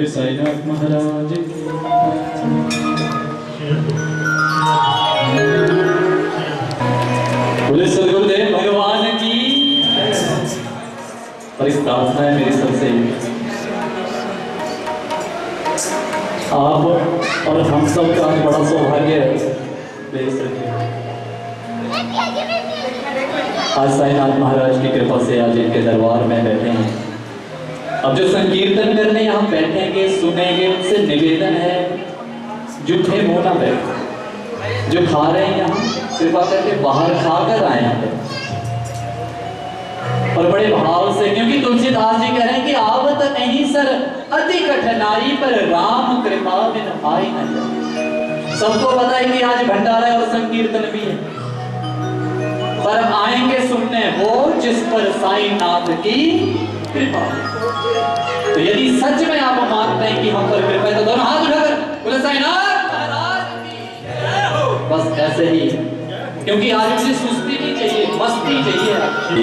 साईनाथ महाराज बोले सदगुरुदेव भगवान की बड़ी प्रार्थना है मेरी सबसे, आप और हम सब का बड़ा सौभाग्य है। आज साईनाथ महाराज की कृपा से आज इनके दरबार में बैठे हैं। अब जो संकीर्तन करने यहाँ बैठेंगे सुनेंगे, उनसे निवेदन है जूठे मुंह ना बैठो। जो खा रहे हैं यहाँ कृपा करके बाहर खाकर आए यहाँ पर और बड़े भाव से, क्योंकि तुलसीदास जी कह रहे हैं कि आवत नहीं सर अति कठिनाई पर राम कृपा बिन भाई न। सबको पता है कि आज भंडारा और संकीर्तन भी है, पर आएंगे सुनने वो जिस पर साईनाथ की कृपा। तो यदि सच में आप मानते हैं कि हम पर कृपा है तो दोनों हाथ उठाकर बोले साईनाथ महाराज की जय हो। बस ऐसे ही, क्योंकि आज मुझे सुस्ती नहीं चाहिए, मस्ती चाहिए।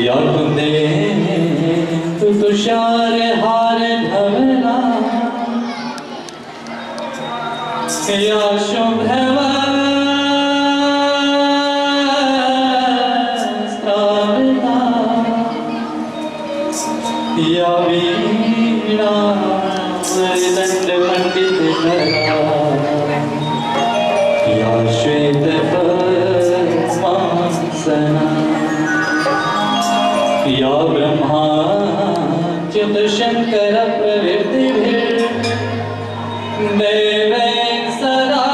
या तू तुषार हार धवला या शुभ या वीणा दंड पंडित करा या श्वेत पद्मासना या ब्रह्मा च्युत शंकर प्रवृत्तिभिर् देवै सदा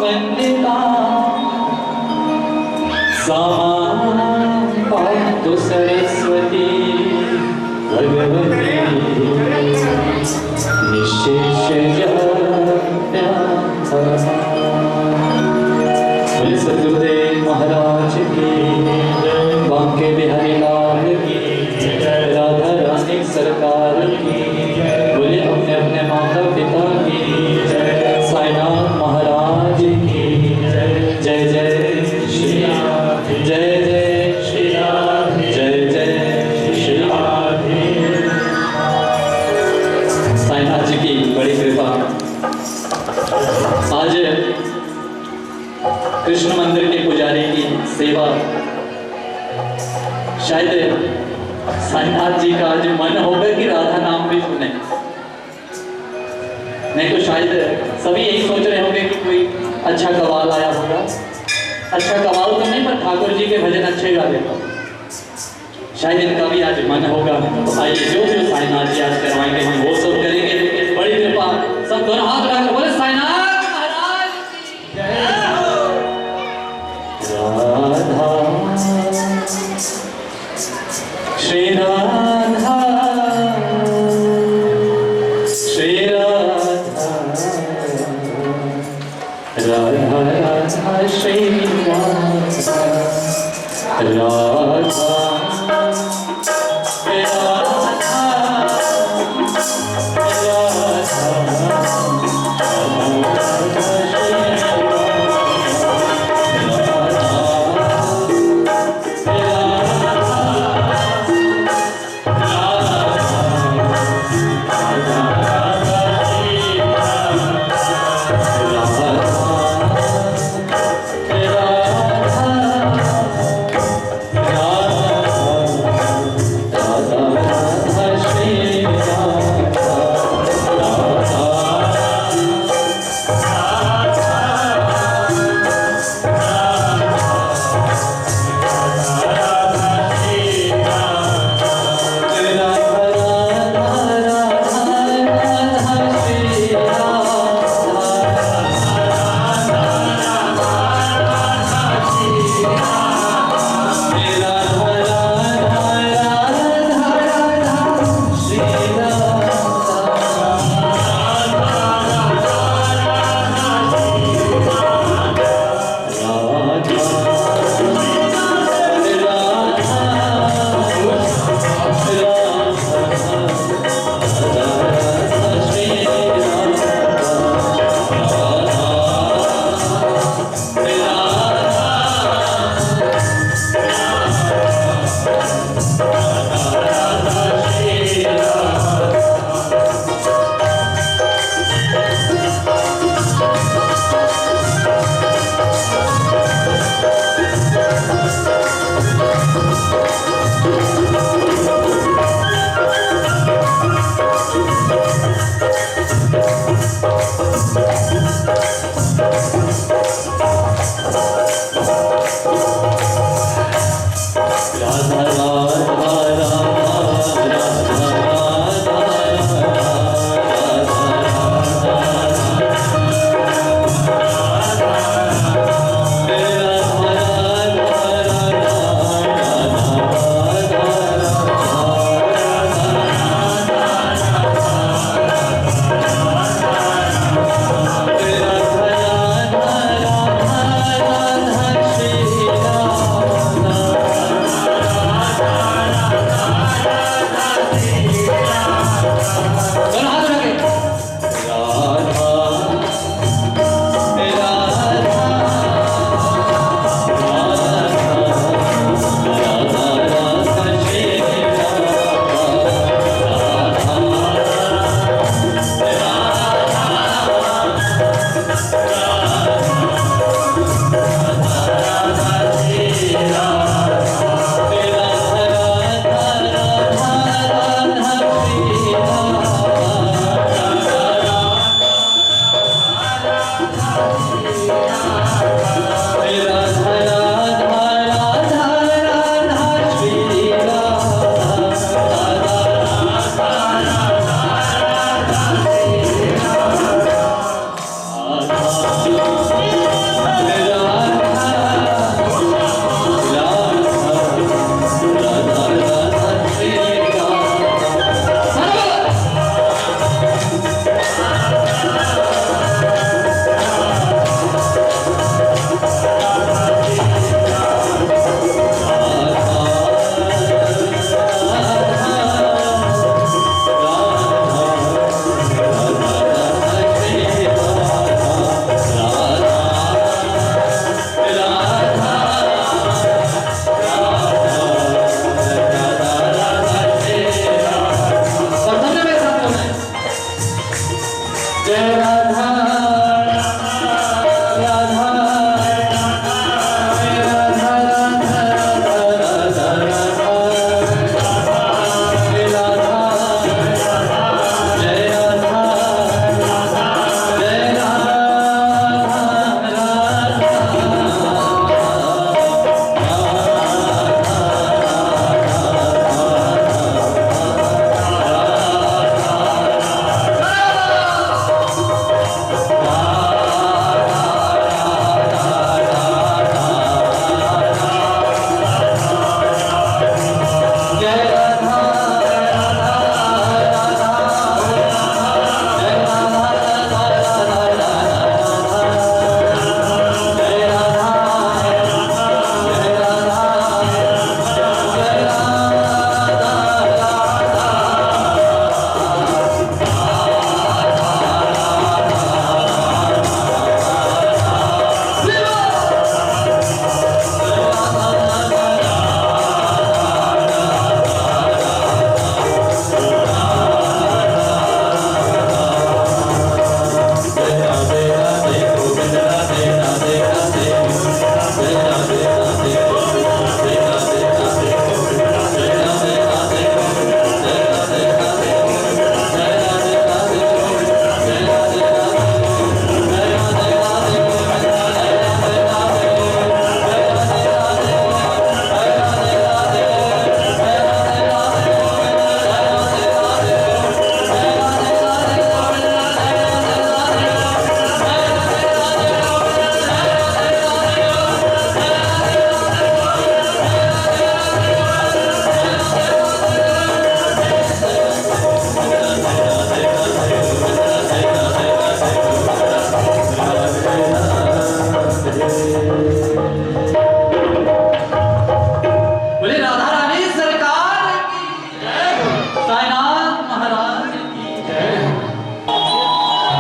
वंदिता तो सरस्वती भगवती निशेष सदगुरुदेव महाराज की, बांके बिहारी लाल शायद साईनाथ जी का आज मन होगा कि राधा नाम भी सुने, नहीं तो शायद सभी यही सोच रहे होंगे कि कोई अच्छा कवाल आया होगा। अच्छा कवाल तो नहीं, पर ठाकुर जी के भजन अच्छे गा देता, शायद इनका भी आज मन होगा। तो आइए जो जो साईनाथ जी आज करवाएंगे हम वो सब करेंगे। बड़ी कृपा, सब दोनों हाथ उठाकर बोले साईनाथ महाराज की जय। राधा श्री राधा श्री राधा राधा राधा श्री राधा राधा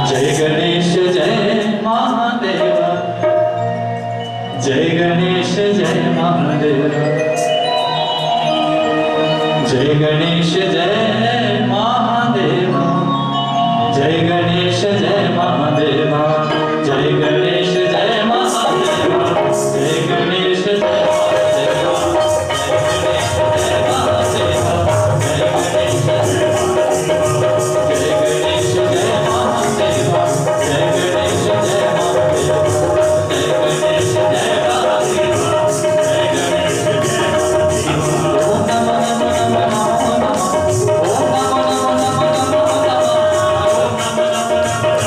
जय गणेश जय महादेवा, जय गणेश जय महादेवा, जय गणेश जय महादेवा, जय गणेश जय महादेवा, जय गणेश जय महादेवा, जय गणेश जय महादेवा, जय गणेश जय महादेवा, जय गणेश जय महादेवा, जय गणेश जय महादेवा, जय गणेश जय महादेवा, जय गणेश जय महादेवा। ओम नमो नमो नमो नमो नमो, ओम नमो नमो नमो नमो नमो, ओम नमो नमो नमो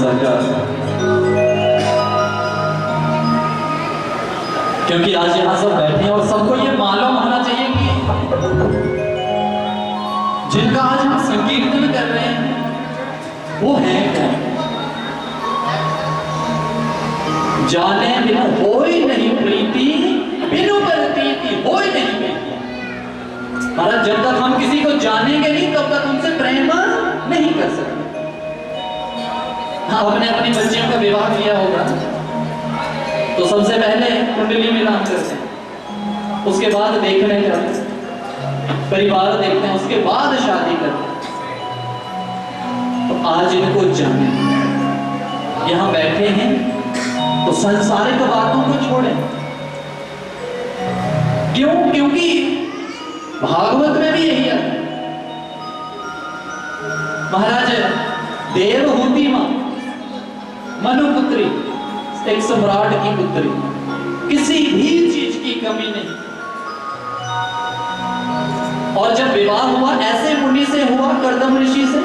सरकार, क्योंकि आज यहाँ सब बैठे हैं और सबको ये मालूम होना चाहिए कि जिनका आज हम संकीर्तन कर रहे हैं वो है क्या। जाने बिनु होई नहीं प्रीति, बिनु प्रतीति होई नहीं प्रीति। महाराज जब तक हम किसी को जानेंगे नहीं तब तक उनसे प्रेम नहीं कर सकते। आपने अपनी बच्चियों का विवाह किया होगा तो सबसे पहले कुंडली मिलान करते हैं, उसके बाद देखने जाते हैं, परिवार देखते हैं, उसके बाद शादी करते हैं। तो आज इनको जाने, यहाँ बैठे हैं तो संसारिक बातों को छोड़ें। क्यों? क्योंकि भागवत में भी यही है। महाराज देवहूति मां मनुपुत्री, एक सम्राट की पुत्री, किसी भी चीज की कमी नहीं। और जब विवाह हुआ ऐसे मुनि से हुआ, कर्दम ऋषि से,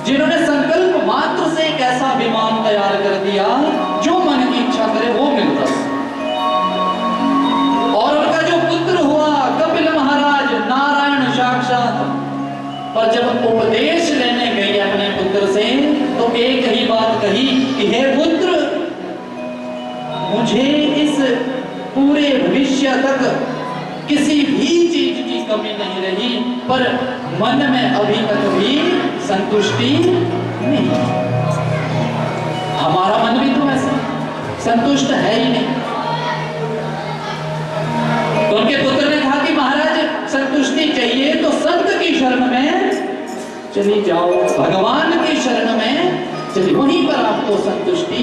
जिन्होंने संकल्प मात्र से एक ऐसा विमान तैयार कर दिया जो मन की इच्छा करे वो मिलता। और उनका जो पुत्र हुआ कपिल महाराज, नारायण साक्षात। पर जब उपदेश लेने गई अपने पुत्र से तो एक ही बात कही कि हे पुत्र, मुझे इस पूरे भविष्य तक किसी भी चीज की कमी नहीं रही, पर मन में अभी तक भी संतुष्टि नहीं। हमारा मन भी तो ऐसा संतुष्ट है ही नहीं। तो उनके पुत्र ने कहा कि महाराज संतुष्टि चाहिए तो संत की शरण में चली जाओ, भगवान की शरण में चलिए, वहीं पर आपको संतुष्टि।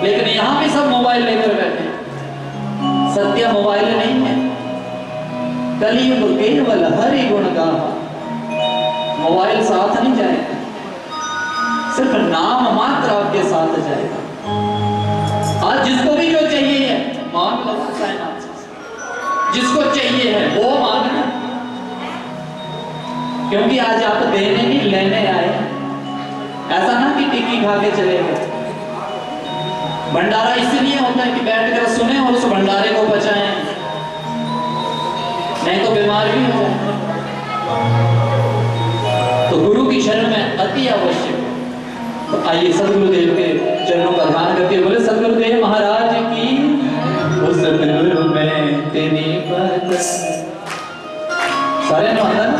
लेकिन यहां भी सब मोबाइल लेकर बैठे। सत्य मोबाइल नहीं है, कलियुग केवल हरि गुण गाहा। मोबाइल साथ नहीं जाएगा, सिर्फ नाम मात्र आपके साथ जाएगा। आज जिसको भी जो चाहिए है मांग लो, जिसको चाहिए है वो मांगना, क्योंकि आज आप देने नहीं लेने आए। ऐसा ना कि टिक्की खा के चले गए। भंडारा इसलिए होता है कि बैठकर सुने और उस भंडारे को बचाएं, नहीं तो बीमार भी हो जाए। तो गुरु की शरण में अति आवश्यक। तो आइए सदगुरुदेव के चरणों का ध्यान करके बोले सदगुरुदेव महाराज की, उस सदगुरु में तेरी बात। सारे नवादा ना,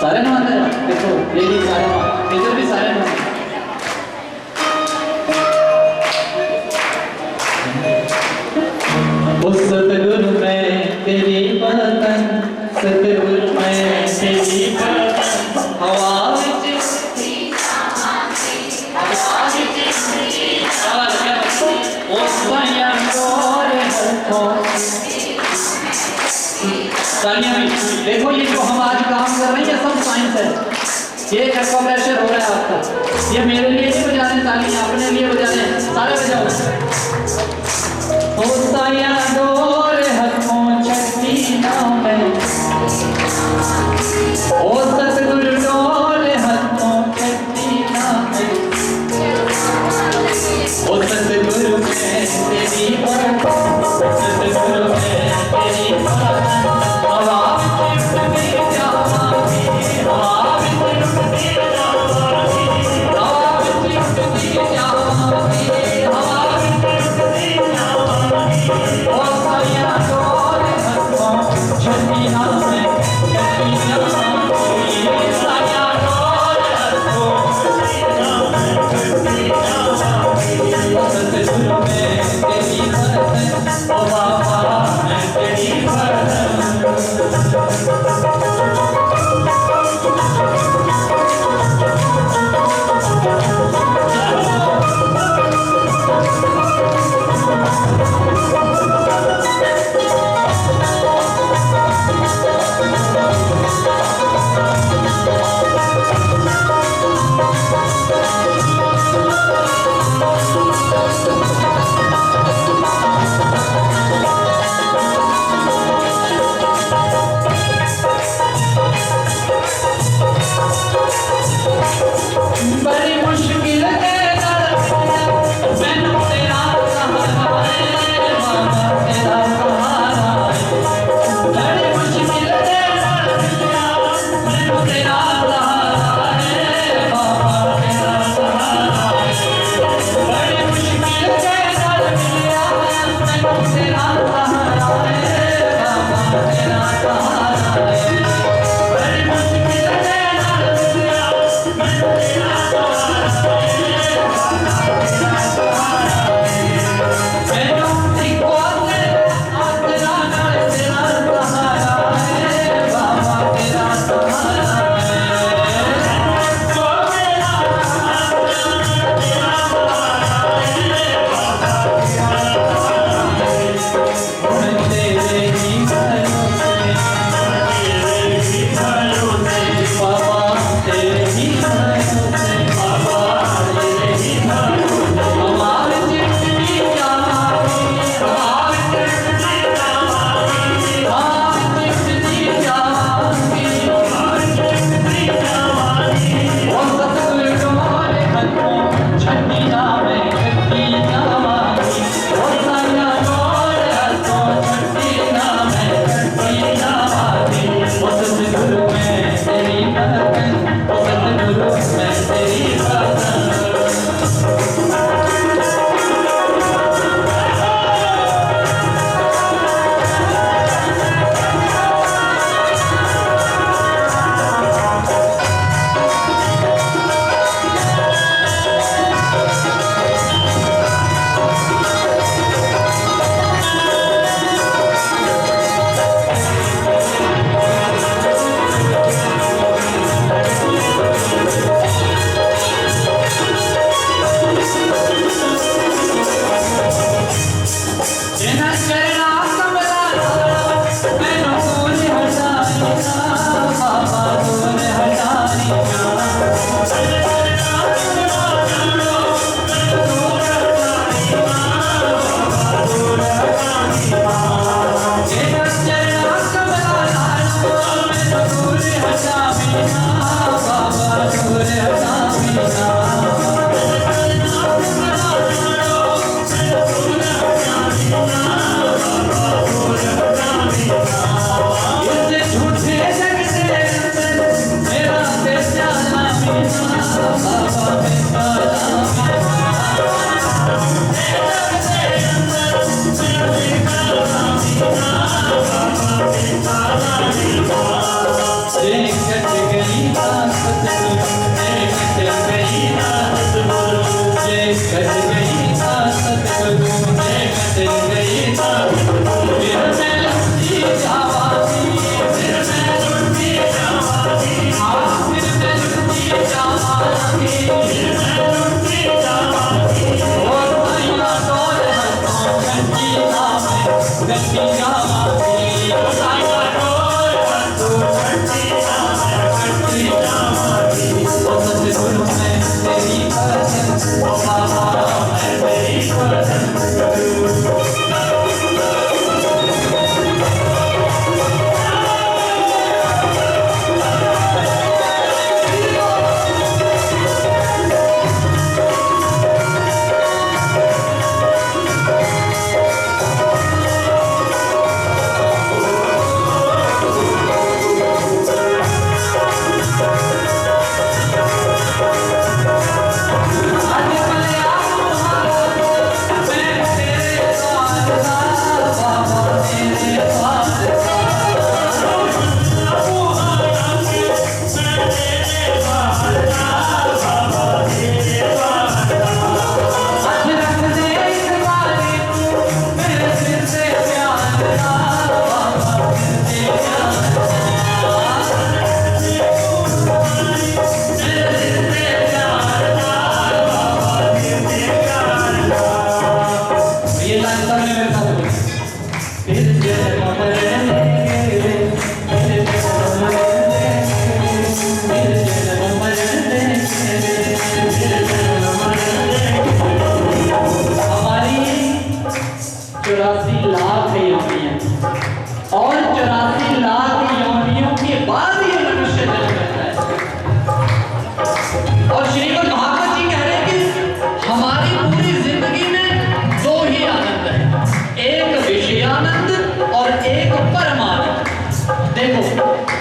सारे नवादा देखो, ये भी सारे, इधर भी सारे नवादा। उस सतगुरु में तेरी बतन, सतगुरु में तेरी बतन, हवा देखो ये जो हम आज काम कर रहे हैं सब साइंस है। ये एक्वा प्रेशर हो रहा है आपका, ये मेरे लिए नहीं बजा रहे तालियां, अपने लिए बजा रहे हैं, सारे बजाओ। होता डोर हाथों छठी नाम है, ओ सतगुरु डोर हाथों छठी नाम है, ओ सतगुरु में तेरी बात, सतगुरु में तेरी बात।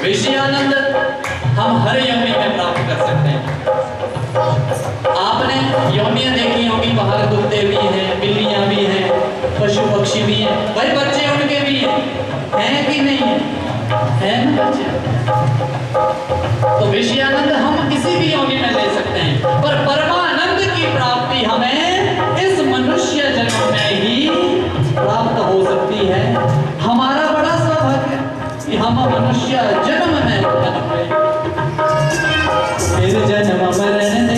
विषयानंद हम हर योनि में प्राप्त कर सकते हैं। आपने योनियां देखी होंगी, बाहर कुत्ते भी हैं, बिल्लियां भी हैं, पशु पक्षी भी हैं, भाई बच्चे उनके भी हैं कि नहीं है ना बच्चे? तो विषयानंद हम किसी भी योनि में ले सकते हैं, पर परमानंद की प्राप्ति हमें इस मनुष्य जन्म में ही प्राप्त हो सकती है। हमारा बड़ा सौभाग्य है कि हम मनुष्य जन्म में उत्पन्न हुए। फिर जन्म मरण दे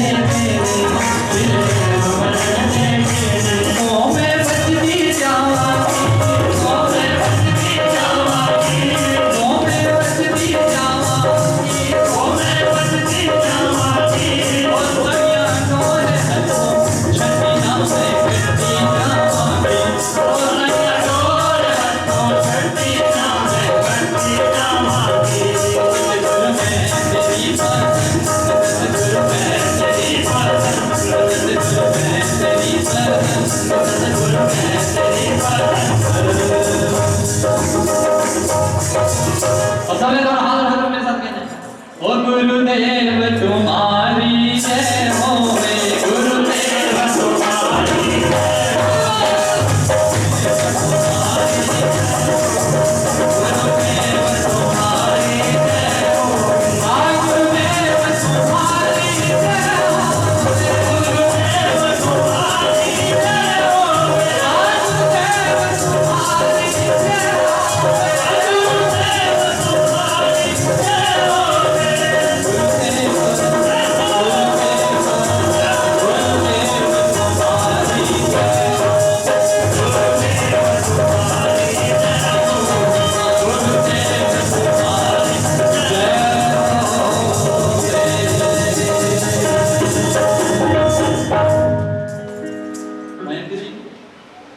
गुरुदेव तुम्हारी जय हो, गुरुदेव तुम्हारी जय हो, गुरुदेव तुम्हारी जय हो, गुरुदेव तुम्हारी जय हो, गुरुदेव तुम्हारी जय हो, गुरुदेव तुम्हारी जय हो,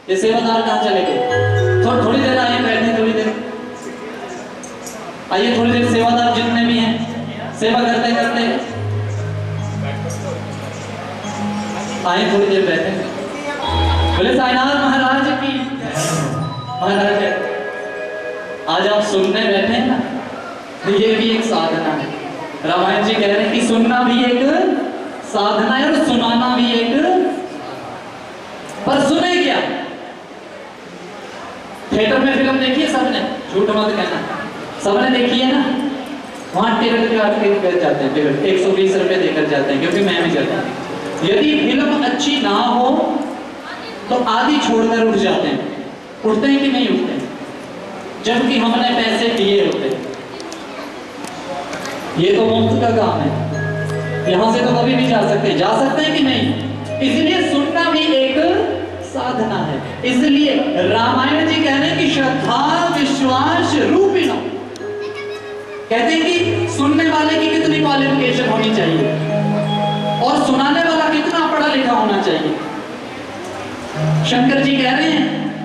ये सेवादार कहाँ चले गए? थोड़ी देर आइए, बैठे थोड़ी देर, आइए थोड़ी देर। सेवादार जितने भी हैं सेवा करते करते आइए, थोड़ी देर बैठे। बोले साईनाथ महाराज की महाराज, आज आप सुनने बैठे हैं ना, ये भी एक साधना है। रामायण जी कह रहे हैं कि सुनना भी एक साधना है और सुनाना भी एक। पर सुने क्या? थिएटर में फिल्म देखी है सबने, झूठ मत कहना, सबने देखी है ना? वहां टिकट कर जाते हैं, टिकट 120 रुपए देकर जाते हैं, क्योंकि मैं भी जाता हूँ। यदि फिल्म अच्छी ना हो तो आदि छोड़कर उठ जाते हैं। उठते हैं कि नहीं उठते? जबकि हमने पैसे दिए होते। ये तो मुफ्त का काम है, यहां से तो कभी भी जा सकते हैं, जा सकते हैं कि नहीं? इसलिए सुनना भी एक साधना है। इसलिए रामायण जी कह रहे हैं कि श्रद्धा विश्वास रूपिणो, कहते हैं कि सुनने वाले की कितनी क्वालिफिकेशन होनी चाहिए और सुनाने वाला कितना पढ़ा लिखा होना चाहिए। शंकर जी कह रहे हैं,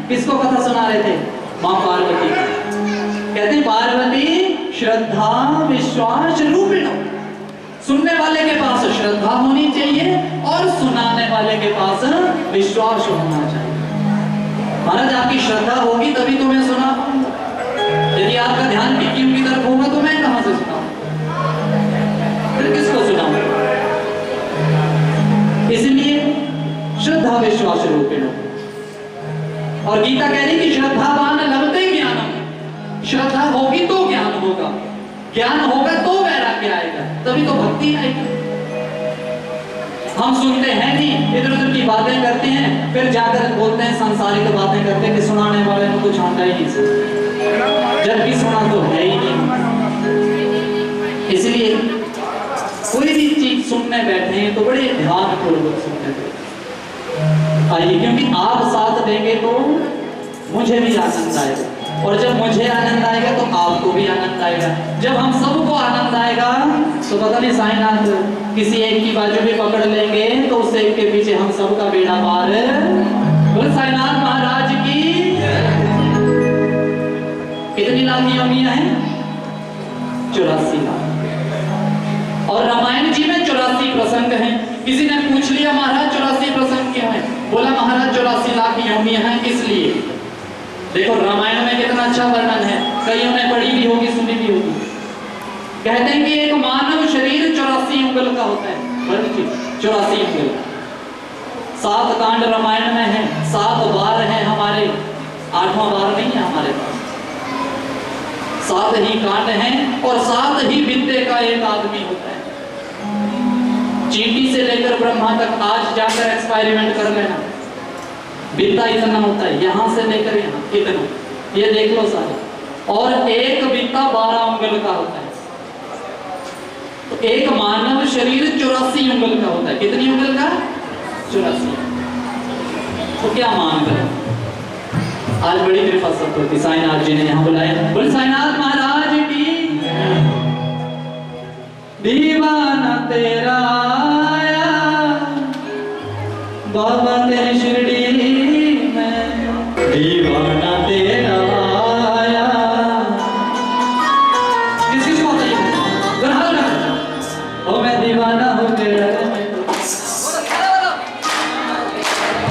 किसको कथा सुना रहे थे? मां पार्वती। कहते हैं पार्वती श्रद्धा विश्वास रूपिणो, सुनने वाले के पास श्रद्धा होनी चाहिए और सुनाने वाले के पास विश्वास होना चाहिए। महाराज आपकी श्रद्धा होगी तभी तो मैं सुना पाऊंगा। यदि आपका ध्यान विज्ञान की तरफ होगा तो मैं कहां से सुनाऊं? फिर किसको सुनाऊं? इसलिए श्रद्धा विश्वास रूपिणो। और गीता कह रही कि श्रद्धावान लभते ज्ञानम, श्रद्धा होगी तो ज्ञान होगा, ज्ञान होगा तो वैराग्य आएगा, तभी तो भक्ति आएगी। हम सुनते हैं नहीं, इधर उधर की बातें करते हैं, फिर जाकर बोलते हैं सांसारिक बातें करते हैं कि सुनाने वाले को कुछ आता ही नहीं, जब भी सुना तो है ही नहीं। इसलिए कोई भी चीज सुनने बैठे हैं तो बड़े ध्यान पूर्वक सुनने बैठे आइए, क्योंकि आप साथ देंगे तो मुझे भी आनंद आएगा, और जब मुझे आनंद आएगा तो आपको भी आनंद आएगा। जब हम सबको आनंद आएगा तो पता नहीं साईनाथ किसी एक की बाजू भी पकड़ लेंगे तो उस एक के पीछे हम सबका बेड़ा पार। बोले साईनाथ महाराज की। कितनी लाख योनियां हैं? 84 लाख। और रामायण जी में 84 प्रसंग हैं। किसी ने पूछ लिया महाराज 84 प्रसंग क्यों है? बोला महाराज 84 लाख योनियां हैं इसलिए। देखो रामायण में कितना अच्छा वर्णन है, कईयों ने पढ़ी भी होगी, सुनी भी होगी। कहते हैं कि एक मानव शरीर 84 उंगल का होता है, 84 उंगल। 7 कांड रामायण में है, 7 बार है हमारे, 8वां बार नहीं है हमारे पास। 7 ही कांड हैं और 7 ही विद्या का एक आदमी होता है। चींटी से लेकर ब्रह्मा तक आज जाकर एक्सपेरिमेंट कर लेना, विद्या इतना होता है, यहां से लेकर यहां इतना, ये देख लो सारे। और एक विद्या 12 उंगल का होता है। तो एक मानव शरीर 84 उंगल का होता है। कितनी उंगल का? 84। तो क्या मान करें, आज बड़ी कृपा सब होती, साईनाथ जी ने यहाँ बुलाए। बोल साईनाथ महाराज की, दीवाना तेरा आया बाबा तेरी शिरडी में, दीवाना तेरा आया। किस को बताइए, ओ मैं दीवाना हूँ तेरा।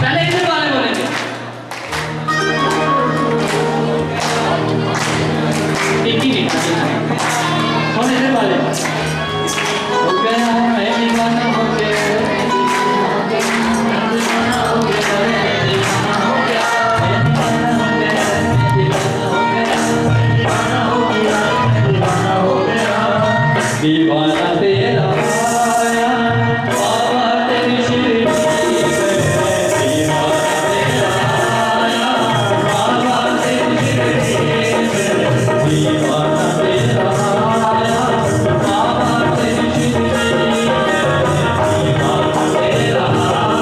पहले इधर वाले बोलेंगे, एक ही नहीं कौन इधर वाले हो गया, मैं दीवाना हो गया, दीवाना हो गया, दीवाना हो गया, दीवाना हो गया, दीवाना हो गया, दीवाना हो गया, दीवाना तेरा आया बाबा तेरी शिरडी में, दीवाना तेरा आया बाबा तेरी शिरडी में, दीवाना तेरा आया बाबा तेरी शिरडी में, दीवाना तेरा आया बाबा तेरी शिरडी में,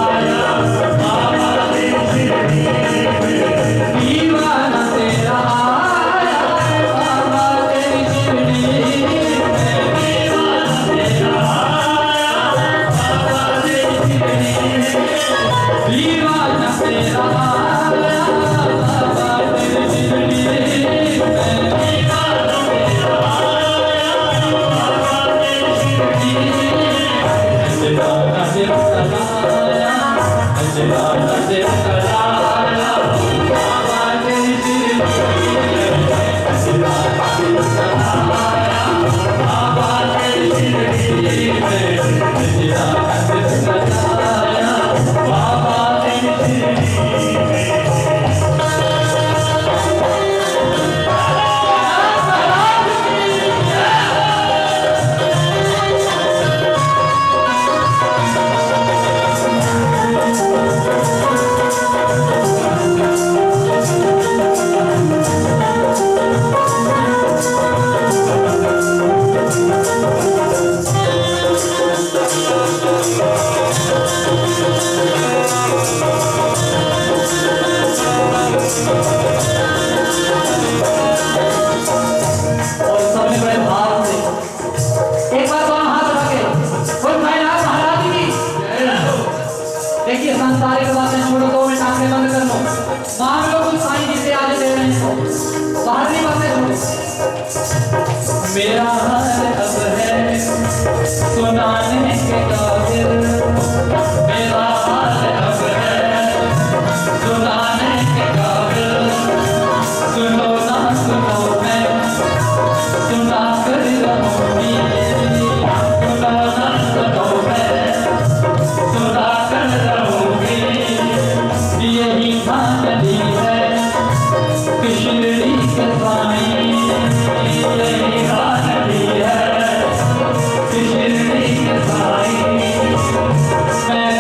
दीवाना तेरा आया बाबा तेरी शिरडी में, दीवाना तेरा आया बाबा तेरी शिरडी में, दीवाना तेरा आया बाबा तेरी शिरडी में, दीवाना तेरा आया बाबा तेरी शिरडी में, दीवाना तेरा आया, दीवाना तेरा आया बाबा तेरी शिरडी में, दीवाना तेरा आया बाबा तेरी शिरडी में, दीवाना तेरा आया बाबा तेरी शिरडी में। और सबने बड़े भाव से एक बार दोनों हाथ उठा के बोल साईनाथ महाराज की। देखिए संसारिक बातें छोड़ो, 2 मिनट आंखें बंद कर लो, मांग लो कुछ साईं जी से आज दे रहे हैं, बाहरी बातें छोड़ो। मेरा हाल अब है सुनाने के काबिल, मेरा हाल अब है सुनाने के काबिल, सुनो ना सुनो मैं सुना कर रहूंगी, सुनो ना सुनो मैं सुना कर रहूंगी, यही ठानी है कि शिरडी के स्वामी, यही ठानी है कि शिरडी के स्वामी, मैं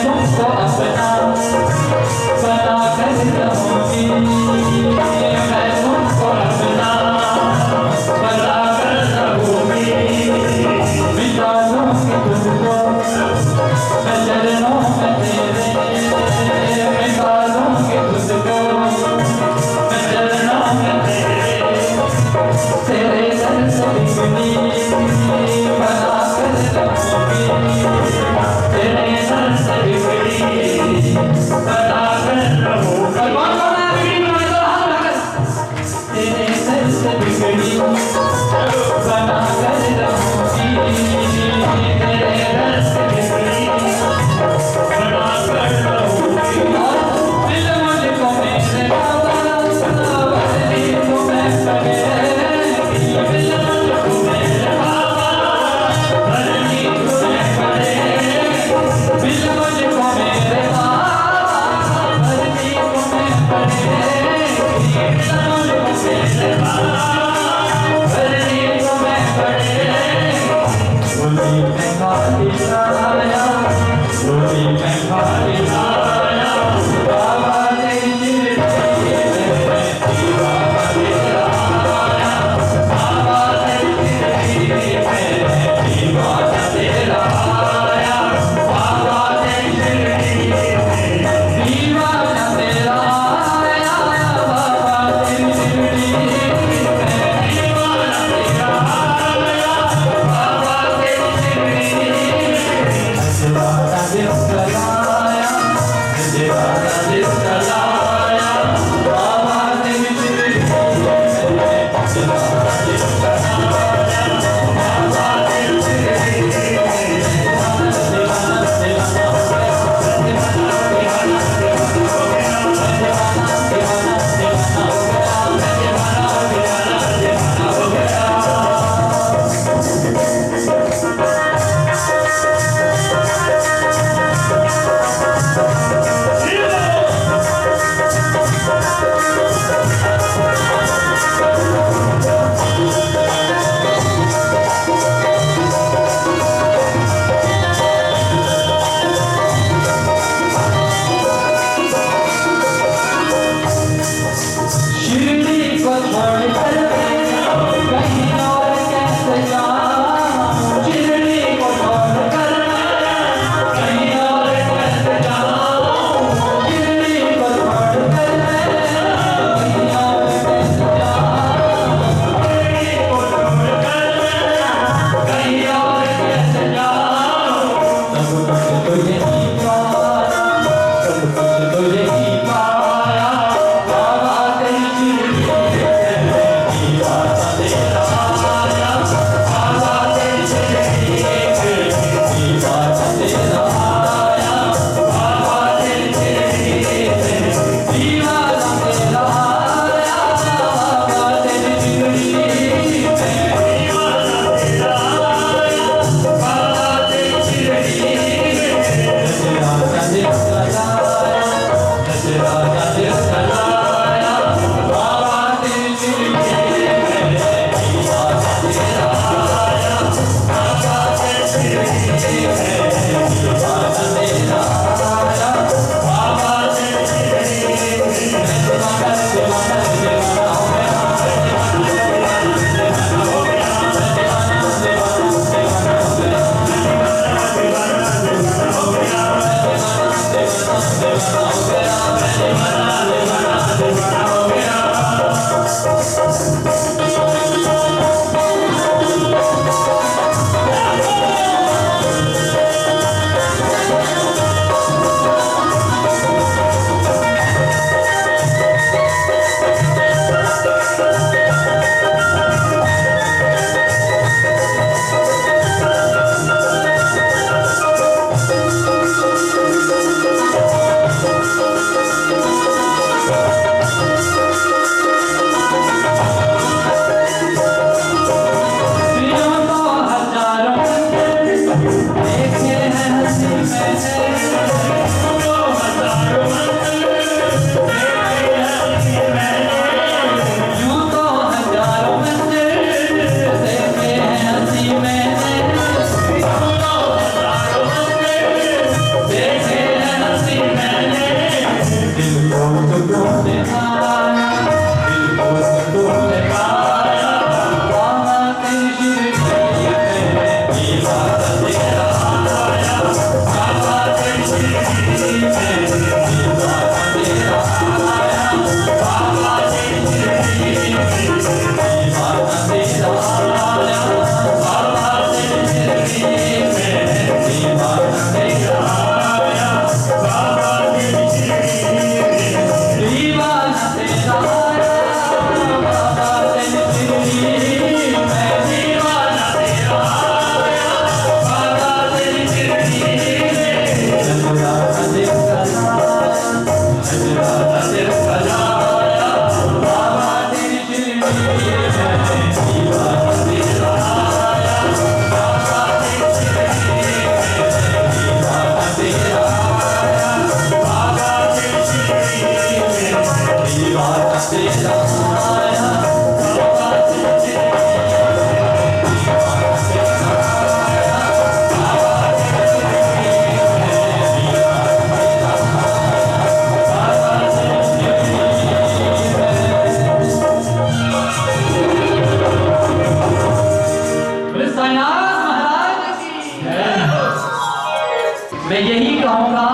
मैं यही कहूंगा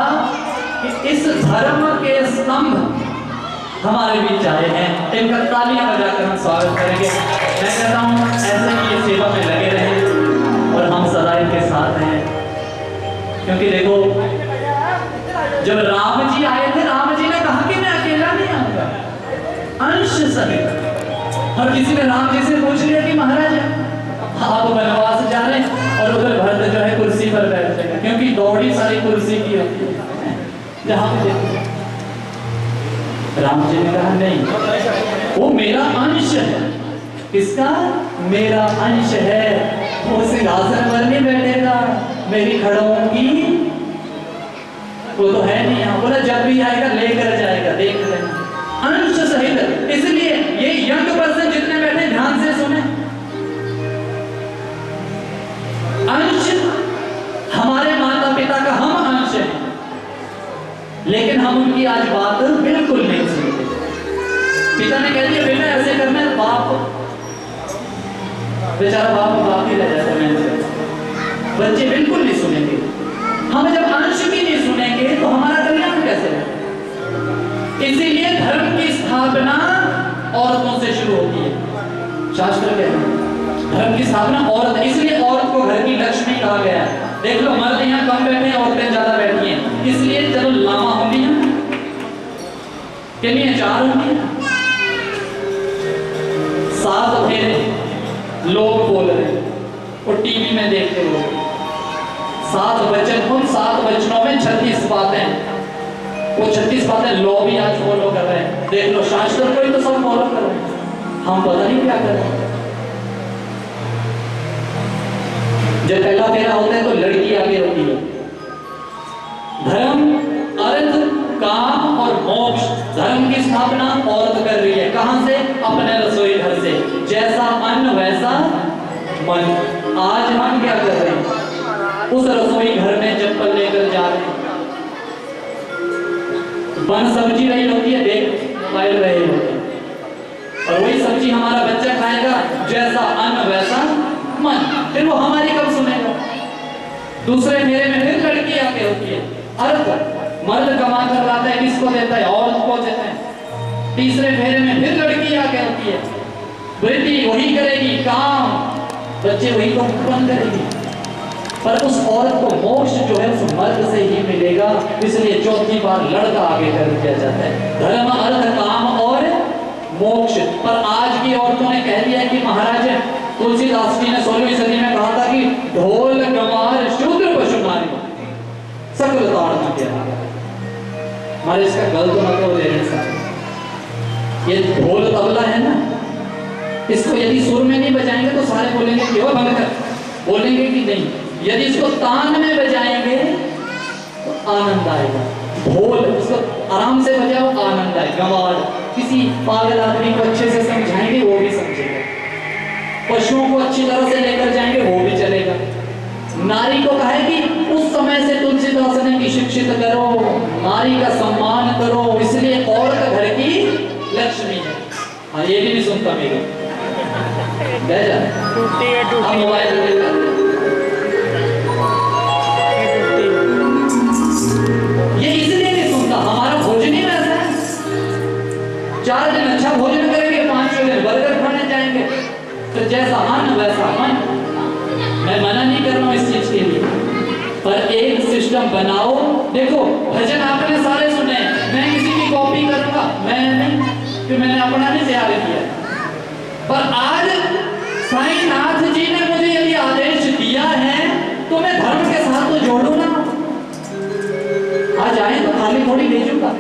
कि इस धर्म के स्तंभ हमारे बीच आए हैं, इनका तालियां बजाकर हम स्वागत करेंगे। मैं कहता हूं ऐसे ही ये सेवा में लगे रहें और हम सदा इनके साथ हैं, क्योंकि देखो जब राम जी आए थे, राम जी ने कहा कि मैं अकेला नहीं आऊंगा, अंश सहित। और किसी ने राम जी से पूछ लिया कि महाराज आप वनवास जा रहे हैं, और उधर भरत जो है कुर्सी पर बैठ जाएगा, क्योंकि दौड़ी सारी कुर्सी की होती है जहां पे देखो। राम जी ने कहा नहीं, वो मेरा अंश है। किसका? मेरा अंश है, वो सिंहासन पर नहीं बैठेगा, मेरी खड़ों की वो तो है नहीं यहाँ। बोला जब भी आएगा लेकर जाएगा, देख लेना, अंश सहित। इसलिए ये यंग पर्सन जितने बैठे ध्यान से सुने, अंश हमारे माता पिता का हम अंश हैं, लेकिन हम उनकी आज बात बिल्कुल नहीं सुनते। पिता ने कह दिया बेटा ऐसे करना है, बाप बेचारा बाप ही रह जाता है, बच्चे बिल्कुल नहीं सुनेंगे। हम जब अंश भी नहीं सुनेंगे तो हमारा कल्याण कैसे होगा? इसीलिए धर्म की स्थापना औरतों से शुरू होती है। शास्त्र कहते हैं धर्म की स्थापना औरत, इसलिए औरत को घर की लक्ष्मी कहा गया है। देख लो मर्द यहाँ कम बैठे हैं, औरतें ज्यादा बैठी हैं, इसलिए चलो लामा होंगी हैं कि नहीं, 4 होंगी, 7 फेरे लोग बोल रहे हैं और टीवी में देखते लोग, 7 वचन, उन 7 वचनों में 36 बातें, वो 36 बातें लॉ भी आज फॉलो कर रहे हैं। देख लो शास्त्र को ही तो सब फॉलो कर रहे हैं, हम पता नहीं क्या कर रहे हैं। जब पहला फेरा होता है तो लड़की आगे होती है। धर्म, अर्थ, काम और मोक्ष, धर्म की स्थापना औरत कर रही है। कहां से? अपने रसोई घर से। जैसा अन्न वैसा मन। आज हम क्या कर रहे हैं? उस रसोई घर में चप्पल लेकर जा रहे हैं, बन सब्जी रही होती है, देख मोबाइल रहे होते हैं, और वही सब्जी हमारा बच्चा खाएगा, जैसा अन्न वैसा मन। फिर वो हमारी कब सुनेगा? दूसरे फेरे में फिर लड़की आगे होती है। अर्थ, मर्द कमा कर लाता है, किसको देता है? औरत को देता है। तीसरे फेरे में फिर लड़की आगे होती है, वृद्धि वही करेगी, काम बच्चे वही को उत्पन्न करेगी, पर उस औरत को मोक्ष जो है उस मर्द से ही मिलेगा। इसलिए चौथी बार लड़का आगे कर दिया जाता है। धर्म, अर्थ, काम और मोक्ष। पर आज की औरतों ने कह दिया कि महाराज तुलसीदास जी ने 16वीं सदी में कहा था कि ढोल गवार शूद्र पशु नारी सकल ताड़ किया। हमारे इसका गलत मतलब ले नहीं सकते। ये ढोल तबला है ना, इसको यदि सुर में नहीं बजाएंगे तो सारे बोलेंगे कि वो भंग कर, बोलेंगे कि नहीं। यदि इसको तान में बजाएंगे तो आनंद आएगा। ढोल इसको आराम से बजाओ, आनंद आएगा। गवार किसी पागल आदमी को अच्छे से समझाएंगे वो भी समझेगा, पशुओं को अच्छी तरह से लेकर जाएंगे वो भी चलेगा। नारी को कहे कि उस समय से तुलसीदास ने कि शिक्षित करो, नारी का सम्मान करो, इसलिए औरत घर की लक्ष्मी है। हाँ ये भी नहीं सुनता मेरी मोबाइल ये इसलिए नहीं सुनता, हमारा भोजन ही वैसा है। 4 दिन अच्छा भोजन करेंगे, 5वें दिन बर्गर खाने जाएंगे, तो जैसा अन्न वैसा मन। मैं मना नहीं कर रहा हूं इस चीज के लिए, पर एक सिस्टम बनाओ। देखो भजन आपने सारे सुने, मैं किसी की कॉपी करूंगा मैं नहीं, कि मैंने अपना नहीं तैयार किया। पर आज साईनाथ जी ने मुझे यदि आदेश दिया है तो मैं धर्म के साथ तो जोड़ू ना। आज आए तो खाली थोड़ी भेजूंगा,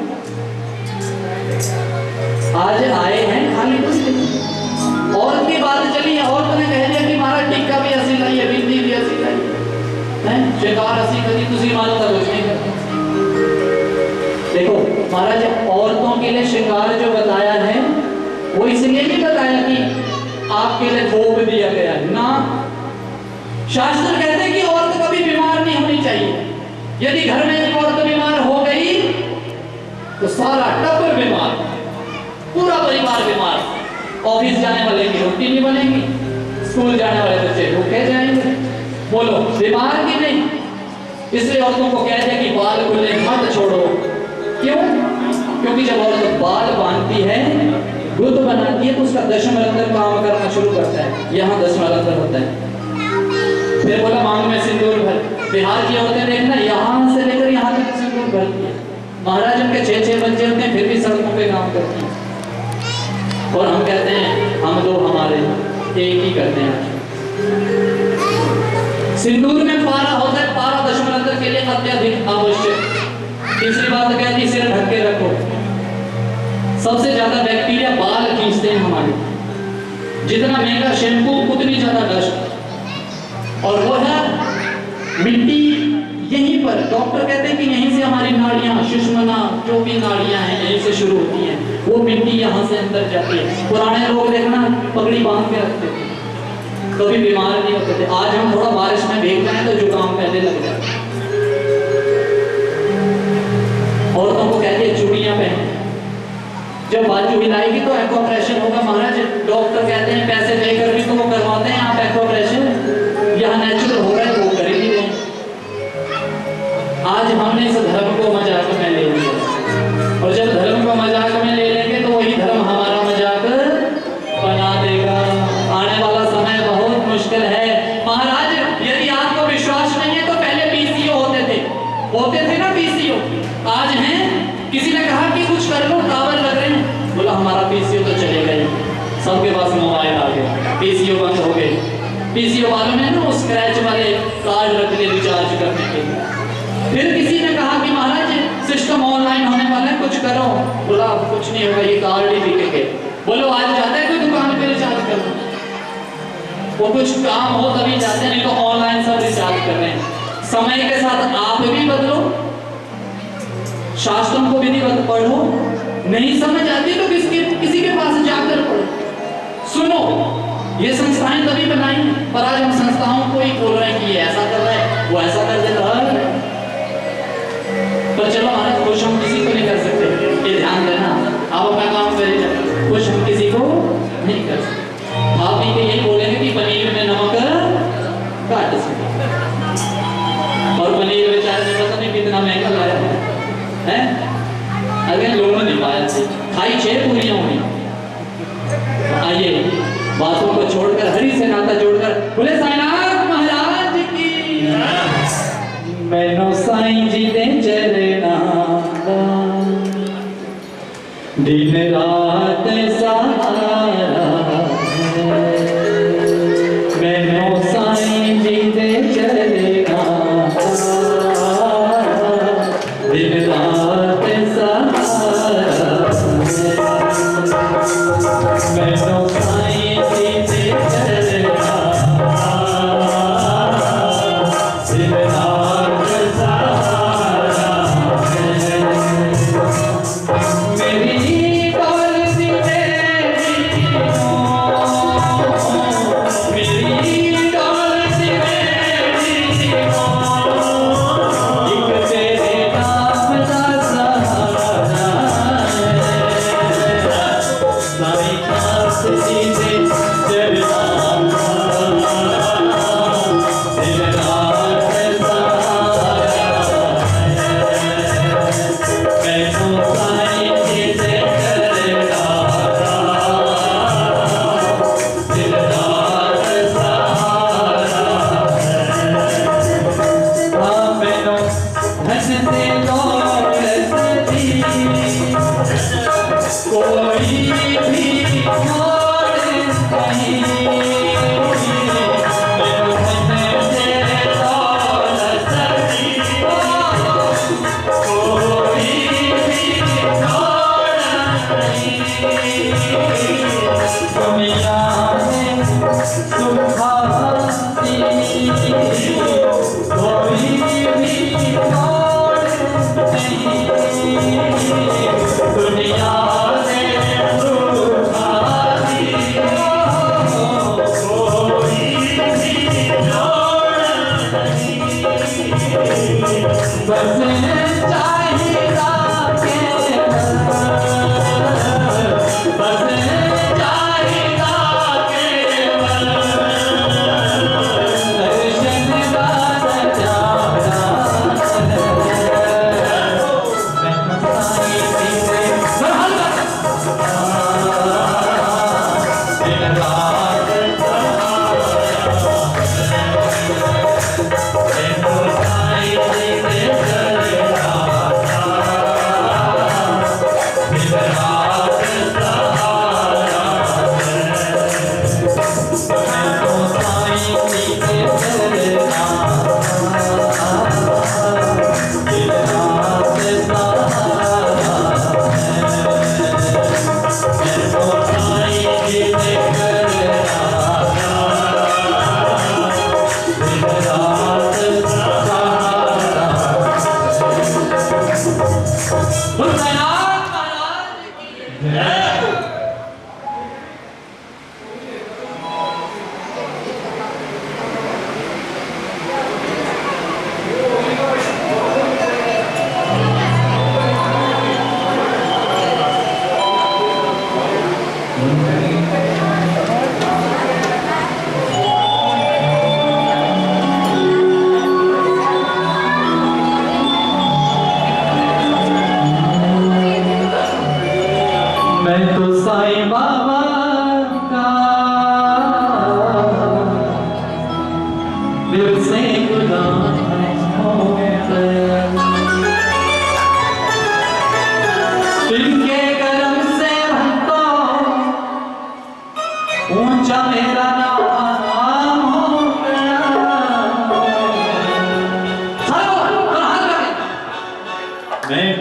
आज आए हैं खाली थोड़ी भेजूंगा। औरत की बात चली है, औरत ने कह दिया कि महाराज टिक्का भी ऐसी लाइए, बिंदी भी ऐसी लाइए, शिकार ऐसी करी, तुसी मानो तो कुछ नहीं करते। देखो महाराज औरतों के लिए शिकार जो बताया है वो इसलिए नहीं बताया कि आपके लिए भोग दिया गया ना। शास्त्र कहते हैं कि औरत कभी बीमार नहीं होनी चाहिए। यदि घर में एक औरत बीमार हो गई तो सारा टब्बर बीमार, पूरा परिवार बीमार। ऑफिस जाने वाले की रोटी नहीं बनेगी, स्कूल जाने वाले बच्चे भूखे जाएंगे। बोलो बीमार की नहीं? इसलिए औरतों को कह दिया कि बाल खुले मत छोड़ो। क्यों? क्योंकि जब औरत बाल बांधती है, गुद बनाती है, तो उसका दशमलंतर काम करना शुरू करता है। यहाँ दशमलंतर होता है। फिर बोला मांग में सिंदूर भर। बिहार की औरतें देखना, यहाँ से लेकर यहाँ तक सिंदूर भरती है। महाराज उनके 6-6 बच्चे होते हैं, फिर भी सड़कों पे काम करती हैं। और हम कहते हैं हम दो हमारे एक ही करते हैं। सिंदूर में पारा होता है, पारा दशमलंतर के लिए अत्यधिक आवश्यक। तीसरी बात कहती है सिर ढक के रखो। सबसे ज्यादा बैक्टीरिया बाल खींचते हैं हमारे। जितना महंगा शैम्पू उतनी ज्यादा डस्ट। और वो है मिट्टी। यहीं पर डॉक्टर कहते हैं कि यहीं से हमारी नाड़ियां, सुषुम्ना, जो भी नाड़ियां हैं यहीं से शुरू होती हैं। वो मिट्टी यहाँ से अंदर जाती है। पुराने लोग देखना पगड़ी बांध के रखते थे, कभी बीमार नहीं होते थे। आज हम थोड़ा बारिश में भीग जाए तो जुकाम पहले लग जाता है। औरतों को कहते हैं चूड़ियां पहने। जब बाजू हिलाएगी तो एको ऑपरेशन होगा। महाराज डॉक्टर कहते हैं पैसे देकर भी तो वो करवाते हैं आप एको ऑपरेशन। यहाँ नेचुरल हो रहा है वो कर ही नहीं रहे। आज हमने इस धर्म को मजाक में ले लिया, और जब धर्म को मजाक में ले लेंगे तो वही धर्म हमारा मजाक बना देगा। आने वाला समय बहुत मुश्किल है। महाराज यदि आपको विश्वास नहीं है तो पहले पीसीओ होते थे ना पीसीओ। आज हैं, किसी ने कहा कि कुछ कर लो, टावर लग रहे हैं। बोला हमारा पीसीओ तो चलेगा ही। सबके पास मोबाइल आ गए, पीसीओ बंद हो गए। पीसीओ वालों ने ना स्क्रैच वाले कार्ड रख लिए रिचार्ज करने के लिए। फिर किसी ने कहा कि महाराज सिस्टम ऑनलाइन होने वाला है, कुछ करो। बोला कुछ नहीं होगा, ये कार्ड ही बिकेंगे। बोलो आज जाता है कोई दुकान पे रिचार्ज करना? वो कुछ काम हो तभी जाते हैं, नहीं तो ऑनलाइन सब रिचार्ज कर रहे हैं। समय के साथ आप भी बदलो, शास्त्रों को विधिवत पढ़ो। नहीं समझ आती तो किसी के पास जाकर पढ़ो, सुनो। ये संस्थाएं तभी बनाई, पर आज हम संस्थाओं को ही बोल रहे हैं कि ये ऐसा कर रहा है, वो ऐसा कर देता है। पर चलो महाराज खुश हम किसी को नहीं कर सकते, ये ध्यान देना। आप अपना काम करिए, खुश हम किसी को नहीं कर सकते। आप ही यही बोलेंगे कि पनीर में नमक काट सकते, और पनीर बेचारे ने पता नहीं कितना महंगा लाया है। अगर लोगों ने पाया खाई 6 पूरियां हुई। आइए बातों को छोड़कर हरि से नाता जोड़कर बोले साईनाथ महाराज की। मैनो साईं जी दे चरना दिन रात सहारा। मैनो साईं जी दे चरना दिन रात सहारा। मैनो साईं जी दे चरना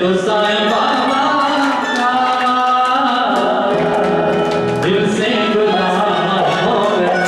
तो साईं बाबा दिल से गुलाम हो गया।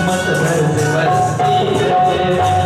मस्त मन के हो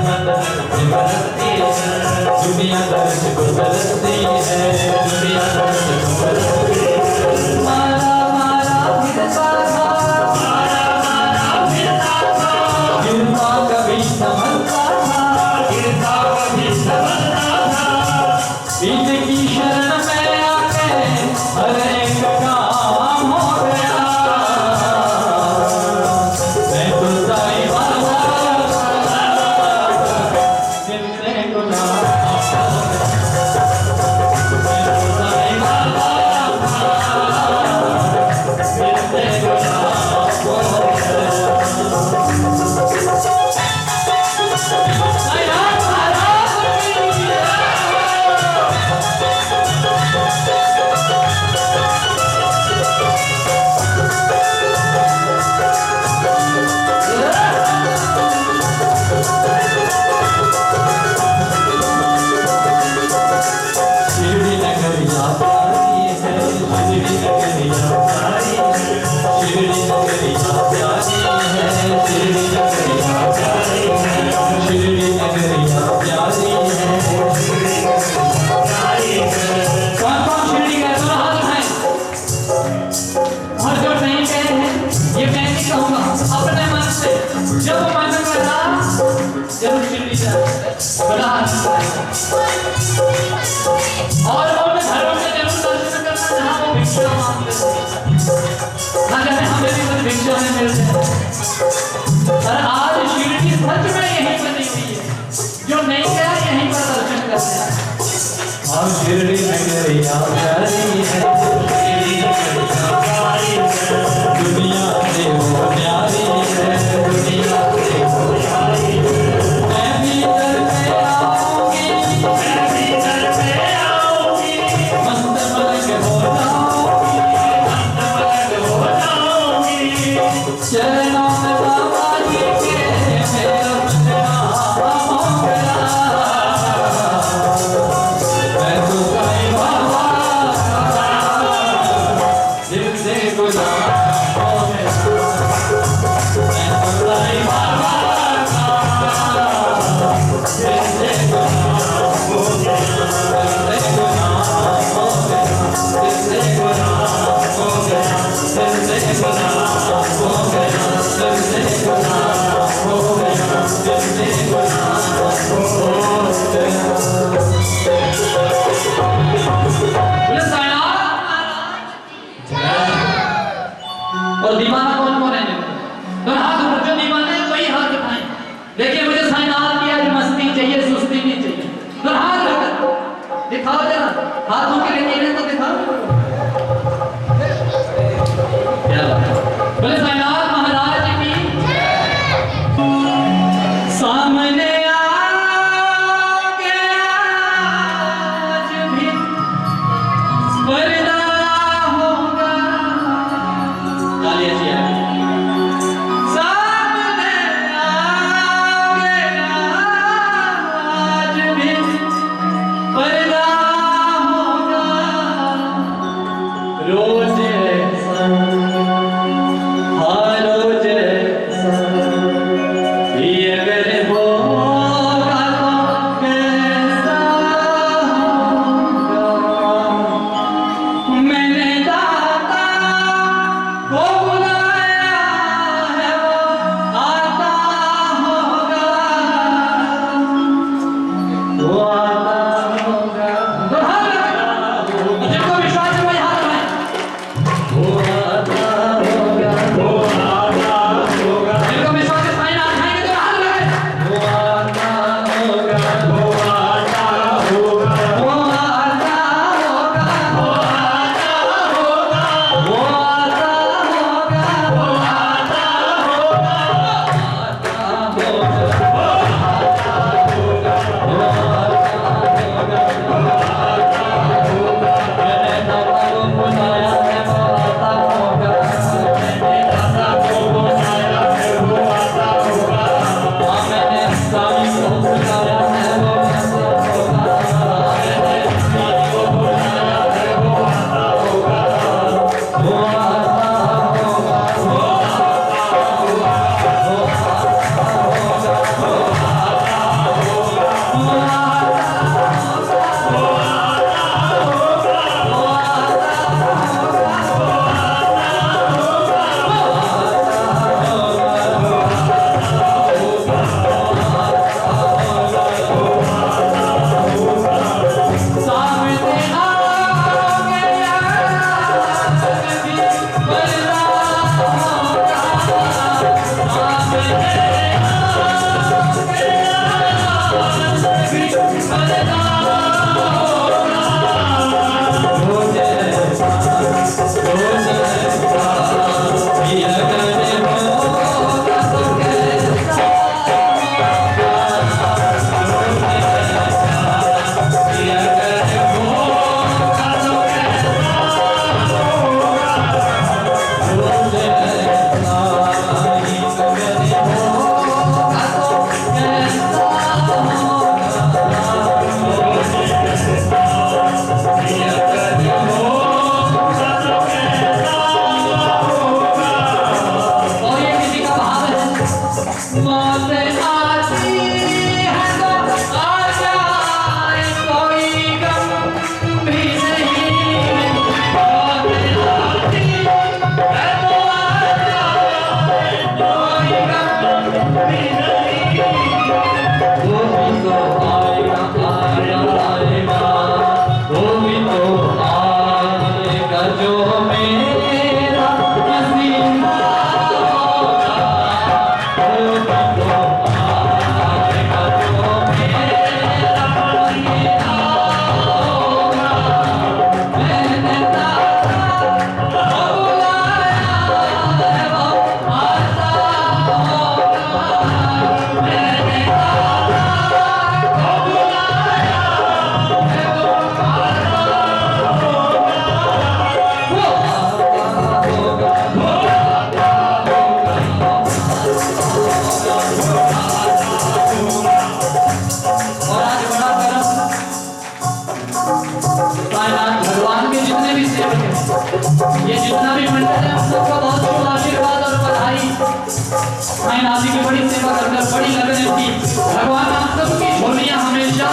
आप ही की बड़ी सेवा करकर बड़ी लगन थी। भगवान आप सबकी झोलियां हमेशा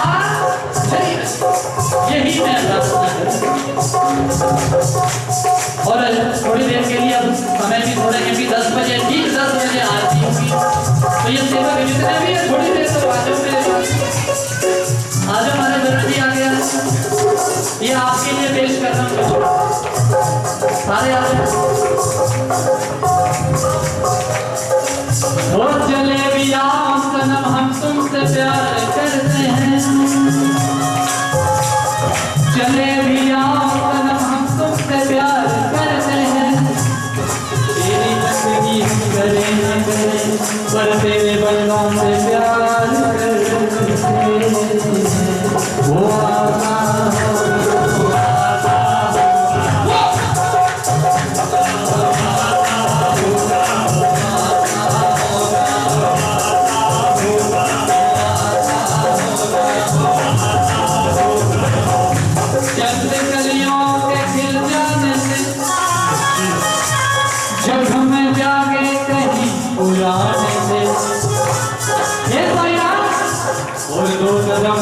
भरी रहे। यही मैं प्रार्थना करता हूं। और थोड़ी देर के लिए अब समय भी थोड़े हैं कि 10 बजे, ठीक 10 बजे आरती होगी। तो ये सेवा के जितने भी है थोड़ी देर तो आ जाओ मेरे पास। आज हमारे दर्द भी आ गया, ये आपके लिए पेश कर रहा हूँ। सारे आ जाए। वो चले भी आओ सनम हम तुमसे प्यार करते हैं, चले भी आओ सनम हम तुमसे प्यार करते हैं। तेरी बंदगी हम करें पर तेरे बंदों से प्यार करते हैं। वो आता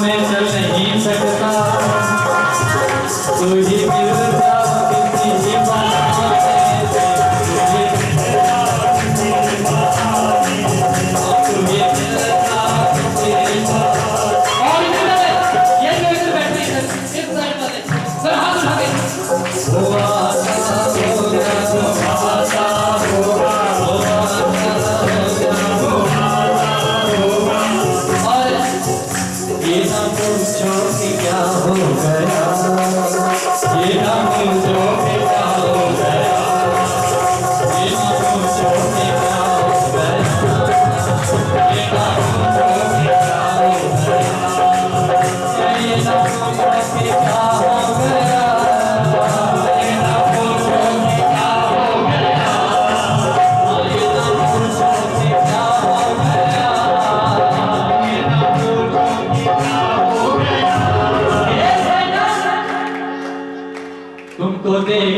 मैं चल नहीं सकता, तू ही मिलता किसी बात तुमको देख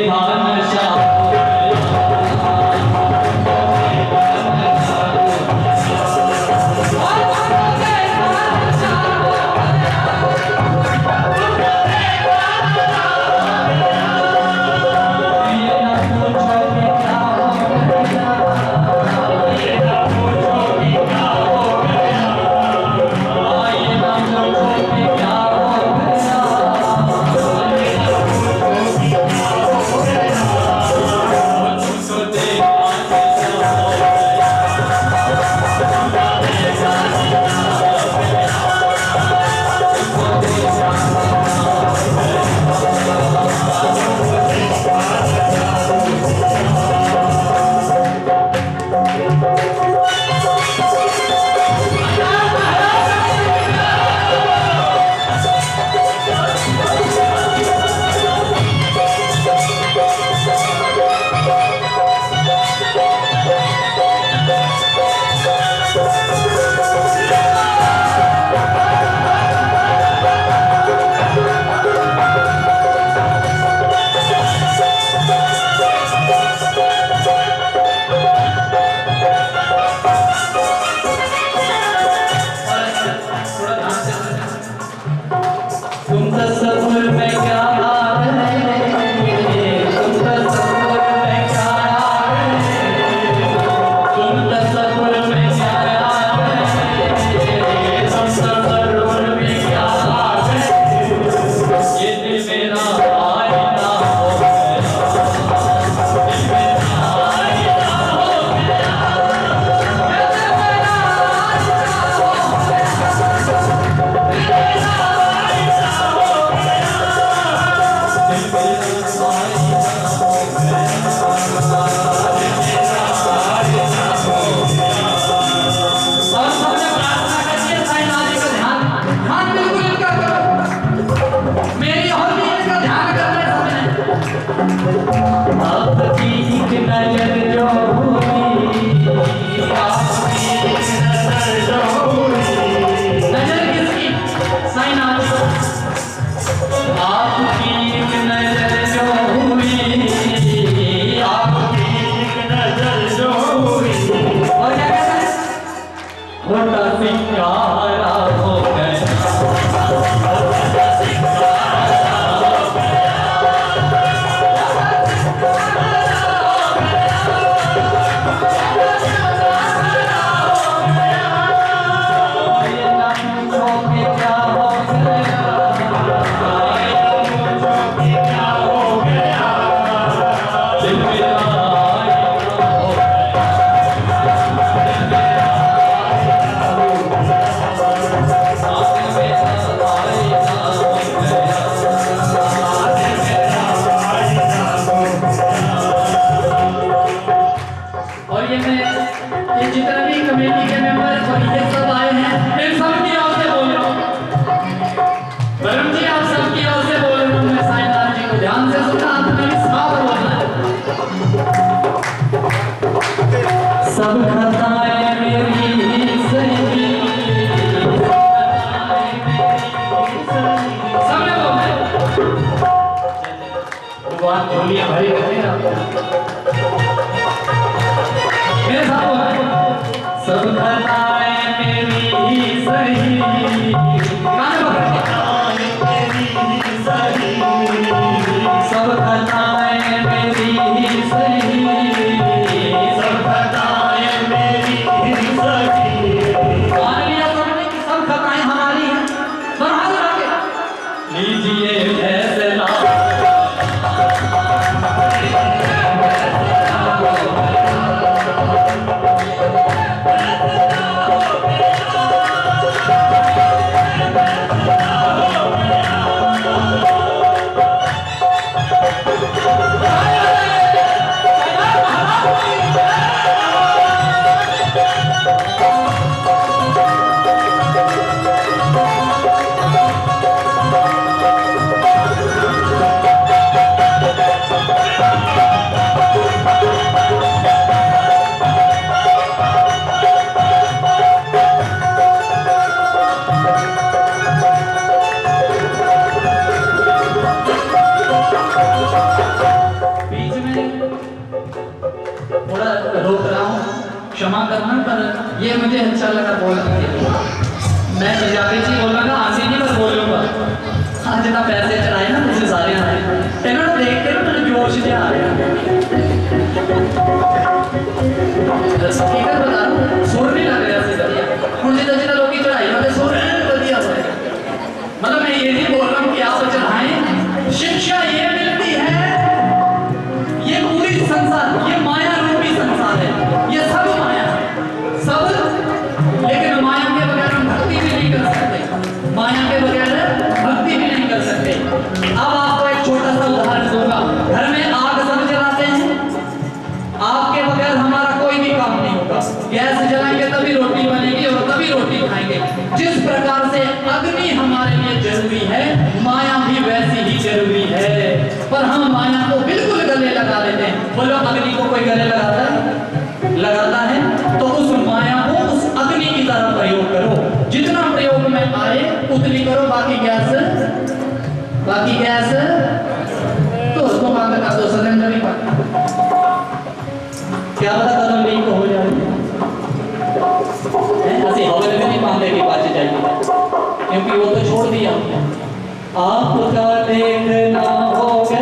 भगवान झोलियां भरी रखे ना मेरे साथ बोल सब खताएं मेरी ही सही सब खताएं मेरी ही सही सब खताएं मेरी ही सही मान लिया तुमने कि सब खताएं हमारी हैं पर हाथ रखे लीजिए फैसला क्षमा करना पर ये मुझे अच्छा लगा बोलने के लिए मैं पंजाबी जी बोल रहा था आंसी नहीं पर बोलूंगा हाँ जितना पैसे चढ़ाए ना मुझे सारे आए इन्होंने देख के मुझे जोश से आ रहा स्पीकर बता सुर नहीं लग रहा से मुझे तो जितना लोग की चढ़ाई वाले सुर बढ़िया मतलब मैं ये नहीं बोल रहा हूँ कि आप चढ़ाएं शिक्षा ये मिलती है ये पूरी संसार ये माया रूपी संसार है ये सब माया सब लेकिन माया के बगैर हम भक्ति भी नहीं कर सकते माया के बगैर भक्ति भी नहीं कर सकते अब आपको एक छोटा सा उदाहरण दूंगा घर में आग सब जलाते हैं आपके बगैर हमारा कोई भी काम नहीं होगा गैस जलाएंगे तभी रोटी बनेगी और तभी रोटी खाएंगे जिस प्रकार से अग्नि हमारे लिए जरूरी है माया भी वैसी ही जरूरी है पर हम माया को बिल्कुल गले लगा देते हैं बोलो अग्नि को कोई गले लगाता है तो उस माया को उस अग्नि की तरह प्रयोग करो जितना प्रयोग में आए उतनी करो बाकी गैस तो उसको बंद कर दो सिलेंडर ही क्या पता करो लीक हो जाए ऐसे हवा में नहीं मांगने की बात चाहिए क्योंकि वो तो छोड़ दिया आपका देखना हो गया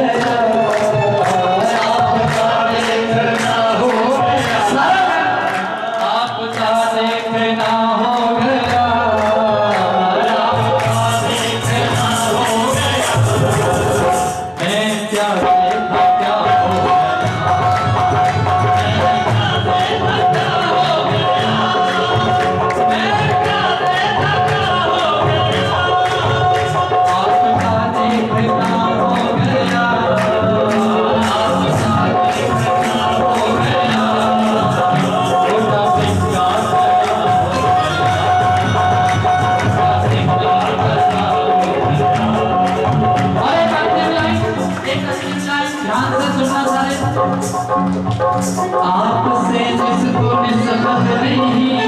आपसे जिसको निस्बत नहीं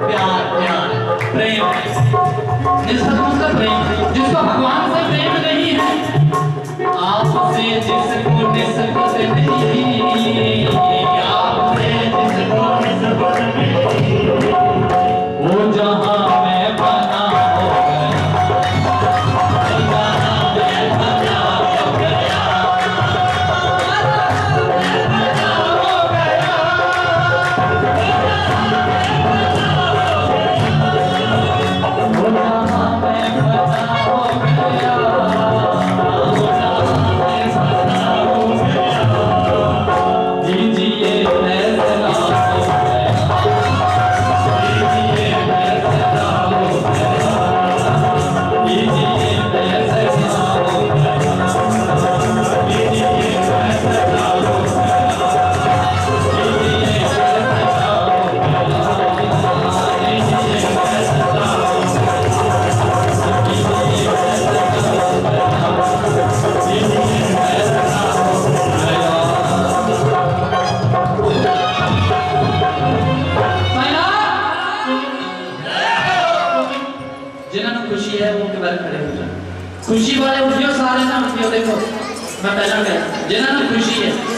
प्यार प्रेम निस्बत मतलब प्रेम जिसको भगवान से प्रेम नहीं है आपसे जिसको निस्बत नहीं आपसे जिसको निस्बत नहीं वो जहां में बना जी खुशी है वो केवल खड़े हो जाए। खुशी वाले उठियो सारे ना उठियो। देखो मैं पहला कह जिन्हें ना खुशी है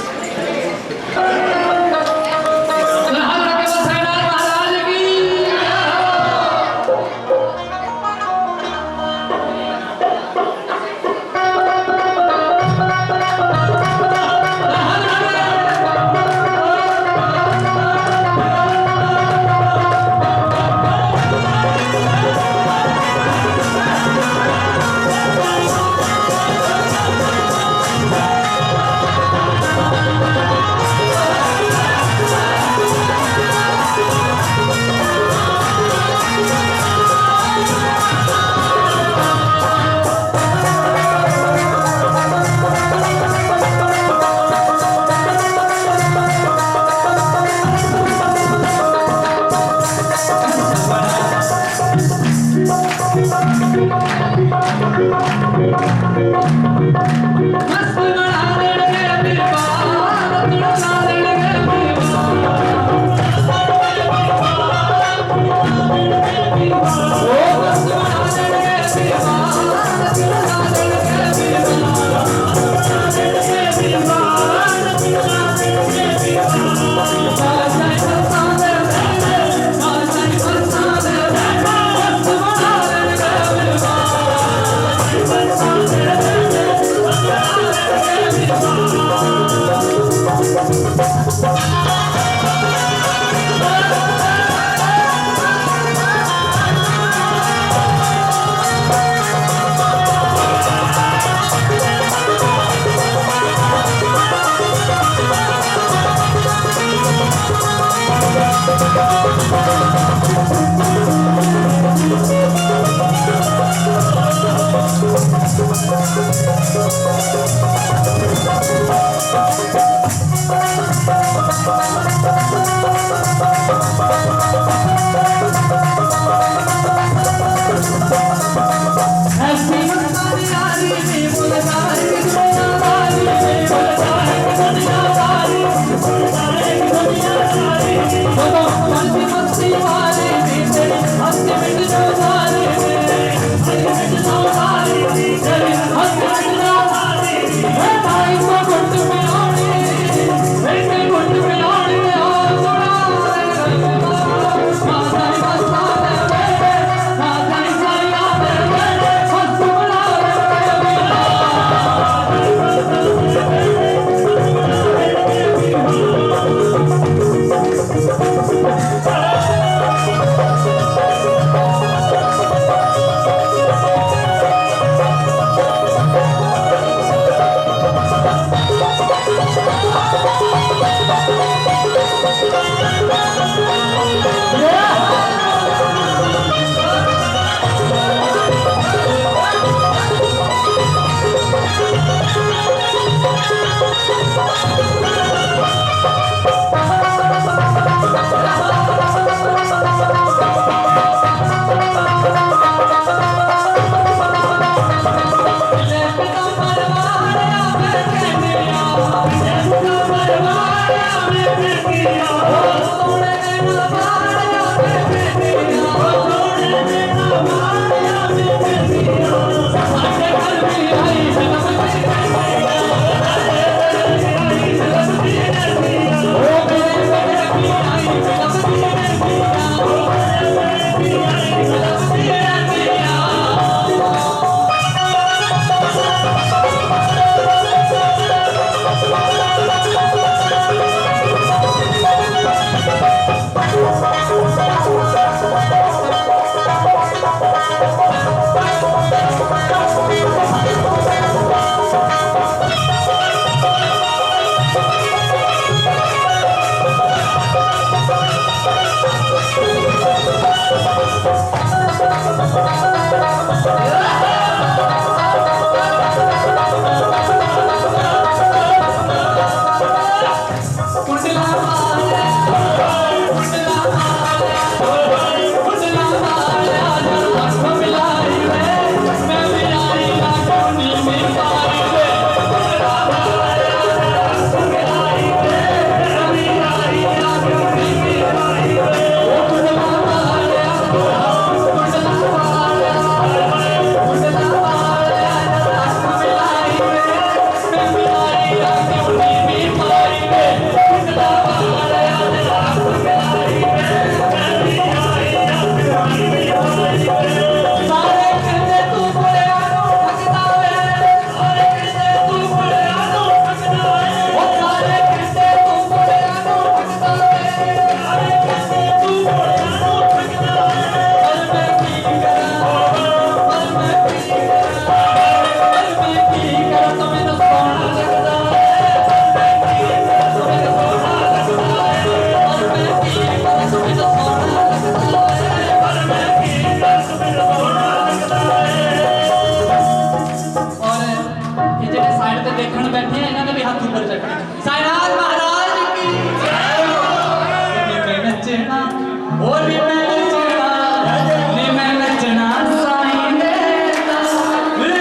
और भी मैं नचना साईं दे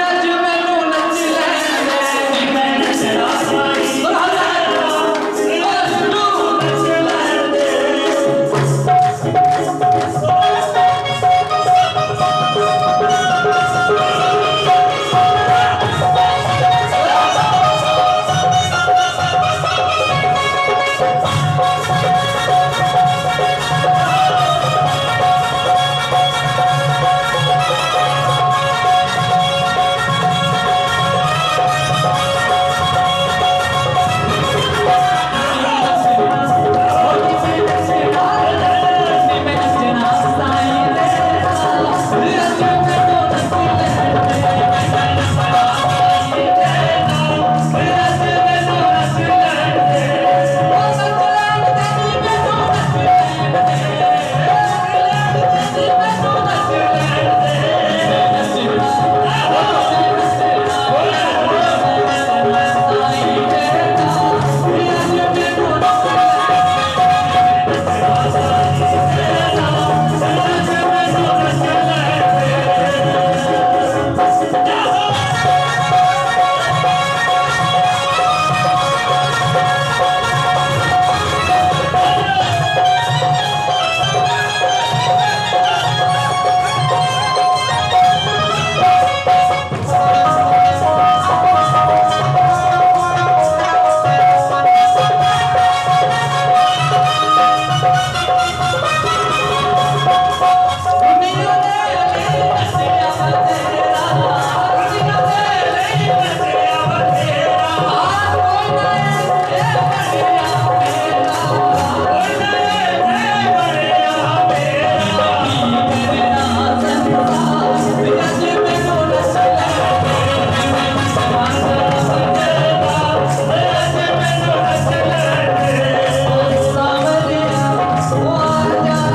अज मैनू नच लैंदे मैं नचना साईं Oh,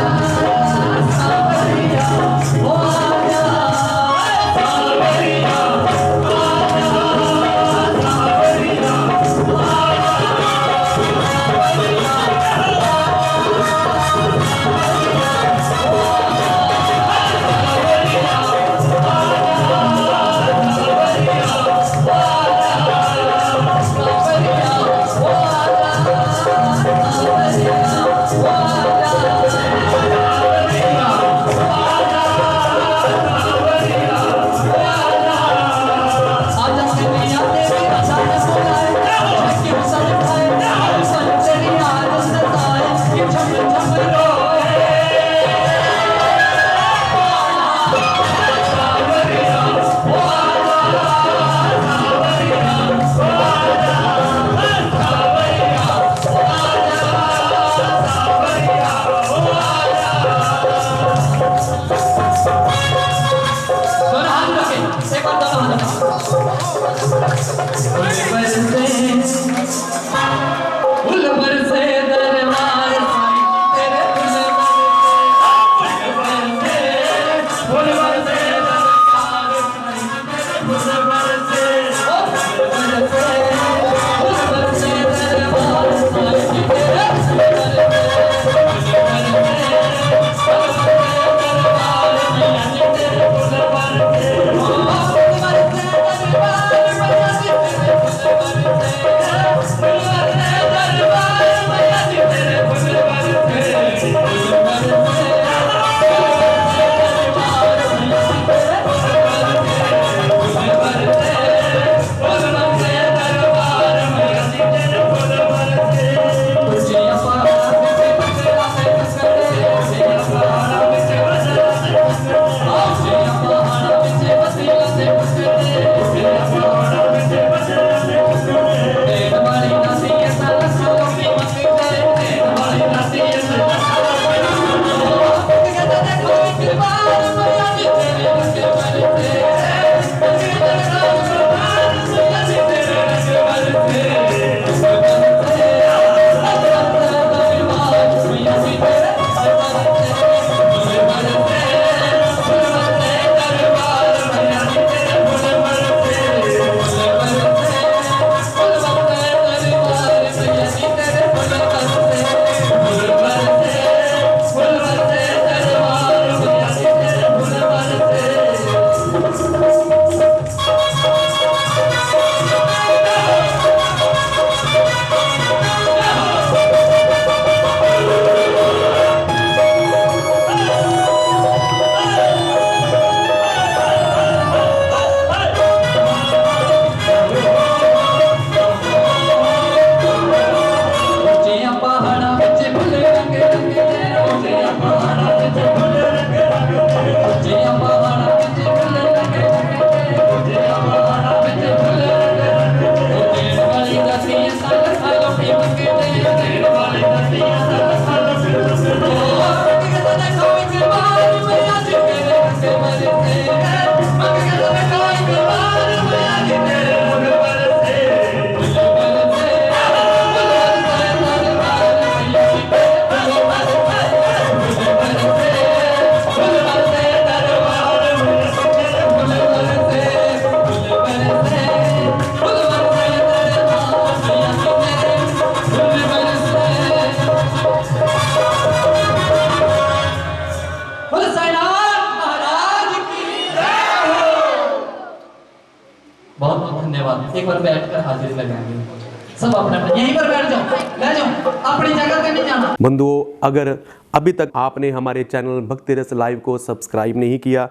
बाद एक बार बैठकर हाजिरी लगाएंगे। सब अपने अपने यहीं पर बैठ जाओ, ले जाओ, अपनी जगह पे नहीं जाना। बंधुओं, अगर अभी तक आपने हमारे चैनल भक्ति रस लाइव को सब्सक्राइब नहीं किया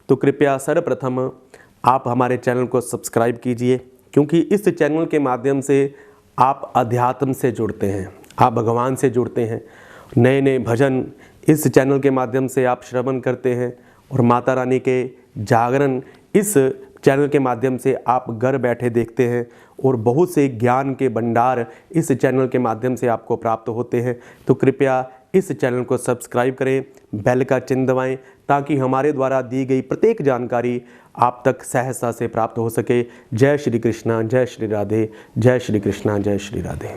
तो कृपया सर्वप्रथम आप हमारे चैनल को सब्सक्राइब कीजिए, क्योंकि इस चैनल के माध्यम से आप अध्यात्म से जुड़ते हैं, आप भगवान से जुड़ते हैं। नए नए भजन इस चैनल के माध्यम से आप श्रवण करते हैं और माता रानी के जागरण इस चैनल के माध्यम से आप घर बैठे देखते हैं और बहुत से ज्ञान के भंडार इस चैनल के माध्यम से आपको प्राप्त होते हैं। तो कृपया इस चैनल को सब्सक्राइब करें, बेल का चिन्ह दबाएं, ताकि हमारे द्वारा दी गई प्रत्येक जानकारी आप तक सहजता से प्राप्त हो सके। जय श्री कृष्णा, जय श्री राधे, जय श्री कृष्णा, जय श्री राधे।